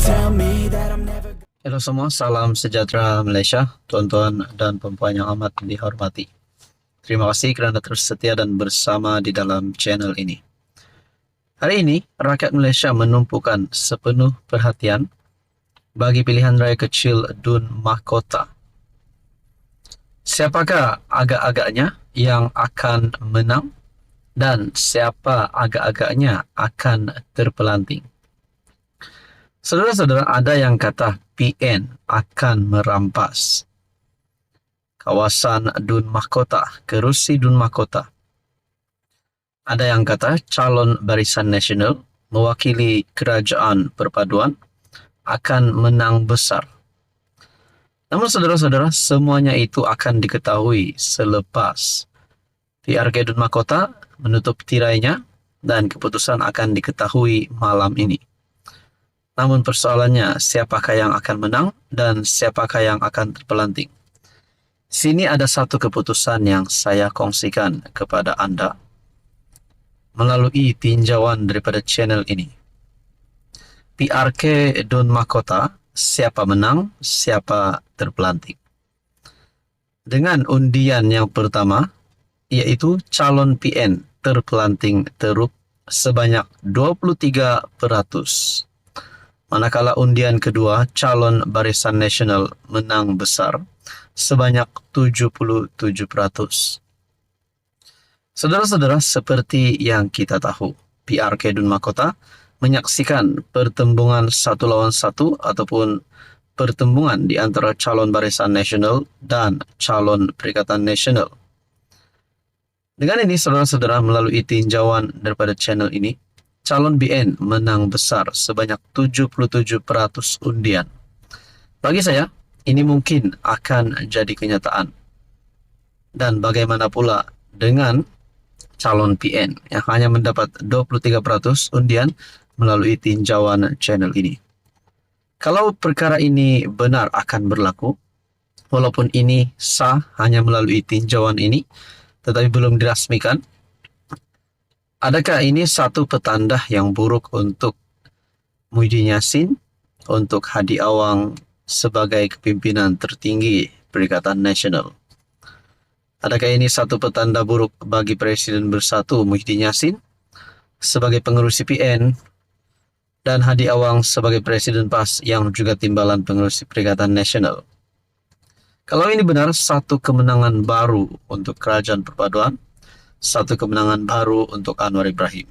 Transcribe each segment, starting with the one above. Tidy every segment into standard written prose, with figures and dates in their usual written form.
tell me that I'm never. Halo semua, salam sejahtera Malaysia, tuan-tuan dan puan-puan yang amat dihormati. Terima kasih kerana terus setia dan bersama di dalam channel ini. Hari ini, rakyat Malaysia menumpukan sepenuh perhatian bagi pilihan raya kecil Dun Mahkota. Siapakah agak-agaknya yang akan menang dan siapa agak-agaknya akan terpelanting? Saudara-saudara, ada yang kata PN akan merampas kawasan Dun Mahkota, kerusi Dun Mahkota. Ada yang kata calon Barisan Nasional mewakili kerajaan perpaduan akan menang besar. Namun saudara-saudara, semuanya itu akan diketahui selepas PRK Dun Mahkota menutup tirainya dan keputusan akan diketahui malam ini. Namun persoalannya, siapakah yang akan menang dan siapakah yang akan terpelanting? Sini ada satu keputusan yang saya kongsikan kepada anda melalui tinjauan daripada channel ini. PRK Dun Mahkota, siapa menang, siapa terpelanting. Dengan undian yang pertama, yaitu calon PN terpelanting teruk sebanyak 23%. Manakala undian kedua, calon Barisan Nasional menang besar sebanyak 77%. Saudara-saudara, seperti yang kita tahu, PRK Dun Mahkota menyaksikan pertembungan satu lawan satu ataupun pertembungan di antara calon Barisan Nasional dan calon Perikatan Nasional. Dengan ini, saudara-saudara, melalui tinjauan daripada channel ini, calon BN menang besar sebanyak 77% undian. Bagi saya, ini mungkin akan jadi kenyataan. Dan bagaimana pula dengan calon PN yang hanya mendapat 23% undian melalui tinjauan channel ini. Kalau perkara ini benar akan berlaku, walaupun ini sah hanya melalui tinjauan ini, tetapi belum dirasmikan, adakah ini satu petanda yang buruk untuk Muhyiddin Yassin, untuk Hadi Awang sebagai kepimpinan tertinggi Perikatan Nasional? Adakah ini satu petanda buruk bagi Presiden Bersatu Muhyiddin Yassin sebagai pengerusi PN dan Hadi Awang sebagai Presiden PAS yang juga timbalan pengerusi Perikatan Nasional? Kalau ini benar, satu kemenangan baru untuk Kerajaan Perpaduan, satu kemenangan baru untuk Anwar Ibrahim.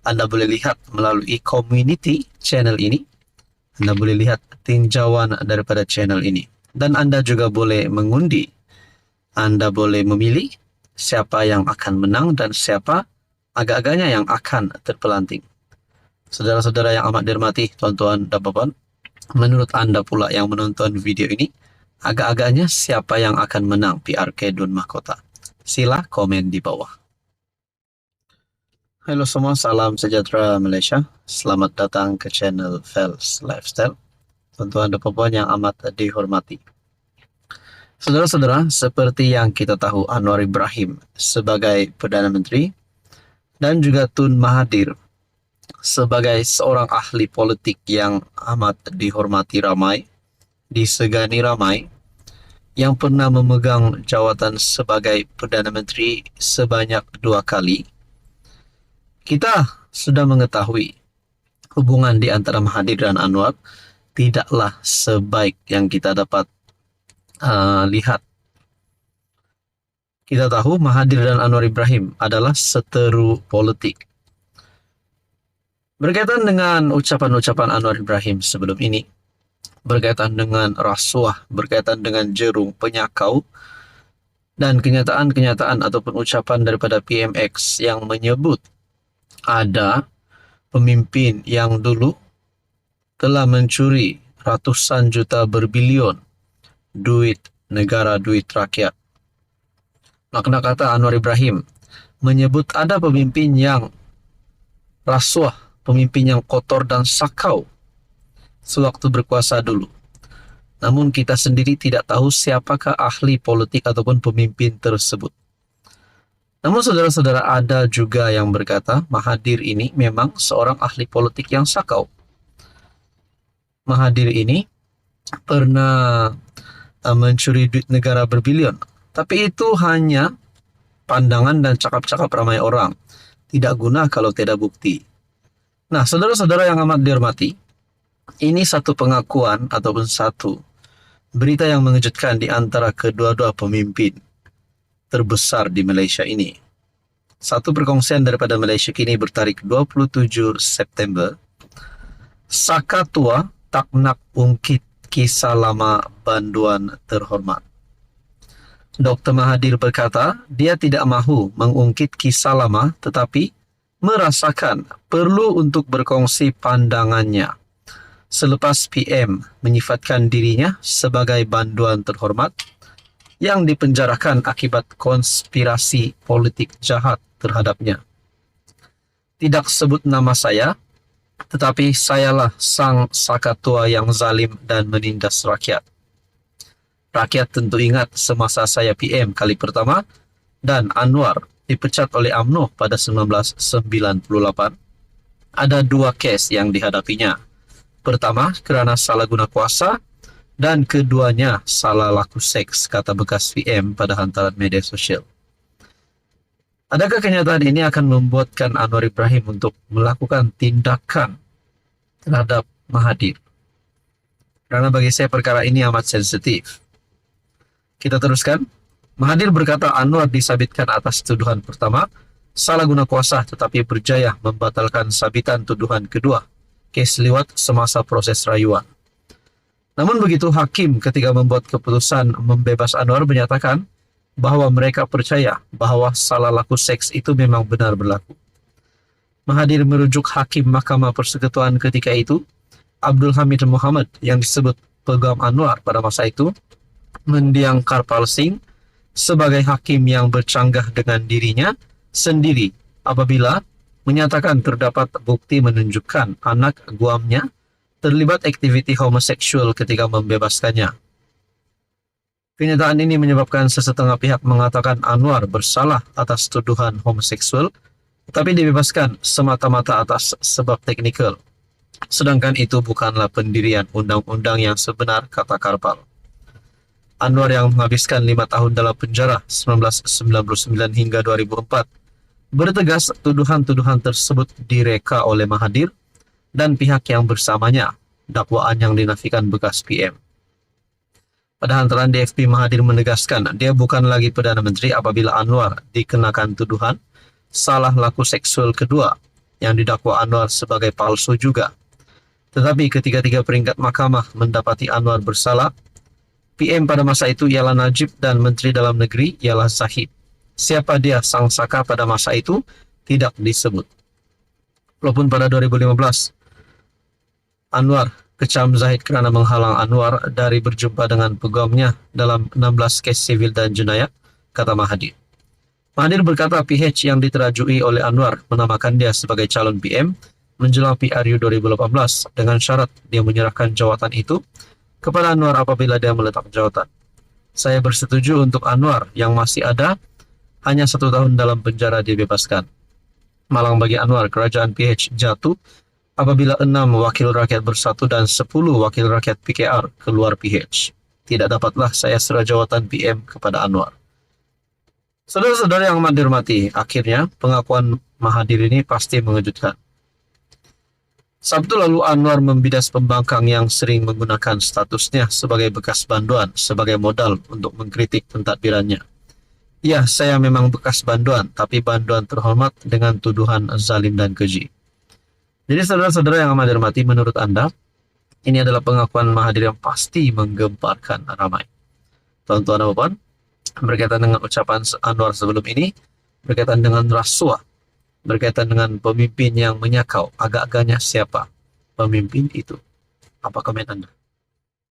Anda boleh lihat melalui community channel ini, Anda boleh lihat tinjauan daripada channel ini, dan Anda juga boleh mengundi. Anda boleh memilih siapa yang akan menang dan siapa agak-agaknya yang akan terpelanting. Saudara-saudara yang amat dihormati, tuan-tuan dan puan, menurut anda pula yang menonton video ini, agak-agaknya siapa yang akan menang PRK Dun Mahkota? Sila komen di bawah. Halo semua, salam sejahtera Malaysia. Selamat datang ke channel Fels Lifestyle. Tuan-tuan dan puan yang amat dihormati. Saudara-saudara, seperti yang kita tahu, Anwar Ibrahim sebagai Perdana Menteri dan juga Tun Mahathir sebagai seorang ahli politik yang amat dihormati ramai, disegani ramai, yang pernah memegang jawatan sebagai Perdana Menteri sebanyak 2 kali. Kita sudah mengetahui hubungan di antara Mahathir dan Anwar tidaklah sebaik yang kita dapat lihat. Kita tahu Mahathir dan Anwar Ibrahim adalah seteru politik. Berkaitan dengan ucapan-ucapan Anwar Ibrahim sebelum ini, berkaitan dengan rasuah, berkaitan dengan jerung penyakau, dan kenyataan-kenyataan ataupun ucapan daripada PMX yang menyebut ada pemimpin yang dulu telah mencuri ratusan juta berbilion duit negara, duit rakyat. Makna kata Anwar Ibrahim menyebut ada pemimpin yang rasuah, pemimpin yang kotor dan sakau sewaktu berkuasa dulu. Namun kita sendiri tidak tahu siapakah ahli politik ataupun pemimpin tersebut. Namun saudara-saudara, ada juga yang berkata Mahathir ini memang seorang ahli politik yang sakau. Mahathir ini pernah mencuri duit negara berbilion. Tapi itu hanya pandangan dan cakap-cakap ramai orang. Tidak guna kalau tidak bukti. Nah, saudara-saudara yang amat dihormati, ini satu pengakuan ataupun satu berita yang mengejutkan di antara kedua-dua pemimpin terbesar di Malaysia ini. Satu perkongsian daripada Malaysia kini bertarikh 27 September. Saka tua tak nak ungkit kisah lama banduan terhormat. Dr. Mahathir berkata, dia tidak mahu mengungkit kisah lama tetapi merasakan perlu untuk berkongsi pandangannya selepas PM menyifatkan dirinya sebagai banduan terhormat yang dipenjarakan akibat konspirasi politik jahat terhadapnya. Tidak sebut nama saya, tetapi sayalah sang sakatua yang zalim dan menindas rakyat. Rakyat tentu ingat semasa saya PM kali pertama dan Anwar dipecat oleh UMNO pada 1998. Ada dua kes yang dihadapinya. Pertama, kerana salah guna kuasa dan keduanya salah laku seks, kata bekas PM pada hantaran media sosial. Adakah kenyataan ini akan membuatkan Anwar Ibrahim untuk melakukan tindakan terhadap Mahathir? Karena bagi saya perkara ini amat sensitif. Kita teruskan. Mahathir berkata Anwar disabitkan atas tuduhan pertama, salah guna kuasa, tetapi berjaya membatalkan sabitan tuduhan kedua, kes liwat semasa proses rayuan. Namun begitu, hakim ketika membuat keputusan membebas Anwar menyatakan bahwa mereka percaya bahwa salah laku seks itu memang benar berlaku. Mahathir merujuk hakim Mahkamah Persekutuan ketika itu, Abdul Hamid Muhammad, yang disebut peguam Anwar pada masa itu, mendiang Karpal Singh sebagai hakim yang bercanggah dengan dirinya sendiri apabila menyatakan terdapat bukti menunjukkan anak guamnya terlibat aktiviti homoseksual ketika membebaskannya. Kenyataan ini menyebabkan sesetengah pihak mengatakan Anwar bersalah atas tuduhan homoseksual, tetapi dibebaskan semata-mata atas sebab teknikal. Sedangkan itu bukanlah pendirian undang-undang yang sebenar, kata Karpal. Anwar yang menghabiskan 5 tahun dalam penjara 1999 hingga 2004 bertegas tuduhan-tuduhan tersebut direka oleh Mahathir dan pihak yang bersamanya, dakwaan yang dinafikan bekas PM. Pada hantaran DFP, Mahathir menegaskan dia bukan lagi Perdana Menteri apabila Anwar dikenakan tuduhan salah laku seksual kedua yang didakwa Anwar sebagai palsu juga. Tetapi ketika tiga peringkat mahkamah mendapati Anwar bersalah, PM pada masa itu ialah Najib dan Menteri Dalam Negeri ialah Zahid. Siapa dia sang saka pada masa itu tidak disebut. Walaupun pada 2015, Anwar kecam Zahid kerana menghalang Anwar dari berjumpa dengan peguamnya dalam 16 kes sivil dan jenayah, kata Mahathir. Mahathir berkata PH yang diterajui oleh Anwar menamakan dia sebagai calon PM menjelang PRU 2018 dengan syarat dia menyerahkan jawatan itu kepada Anwar apabila dia meletak jawatan. Saya bersetuju untuk Anwar yang masih ada hanya 1 tahun dalam penjara dibebaskan. Malang bagi Anwar, kerajaan PH jatuh apabila 6 wakil rakyat bersatu dan 10 wakil rakyat PKR keluar PH. Tidak dapatlah saya serah jawatan PM kepada Anwar. Saudara-saudara yang amat dihormati, akhirnya pengakuan Mahathir ini pasti mengejutkan. Sabtu lalu Anwar membidas pembangkang yang sering menggunakan statusnya sebagai bekas banduan sebagai modal untuk mengkritik pentadbirannya. Ya, saya memang bekas banduan, tapi banduan terhormat dengan tuduhan zalim dan keji. Jadi saudara-saudara yang amat dihormati, menurut Anda, ini adalah pengakuan Mahathir yang pasti menggemparkan ramai. Tuan-tuan dan puan, berkaitan dengan ucapan Anwar sebelum ini, berkaitan dengan rasuah, berkaitan dengan pemimpin yang menyakau, agak-agaknya siapa pemimpin itu? Apa komen Anda?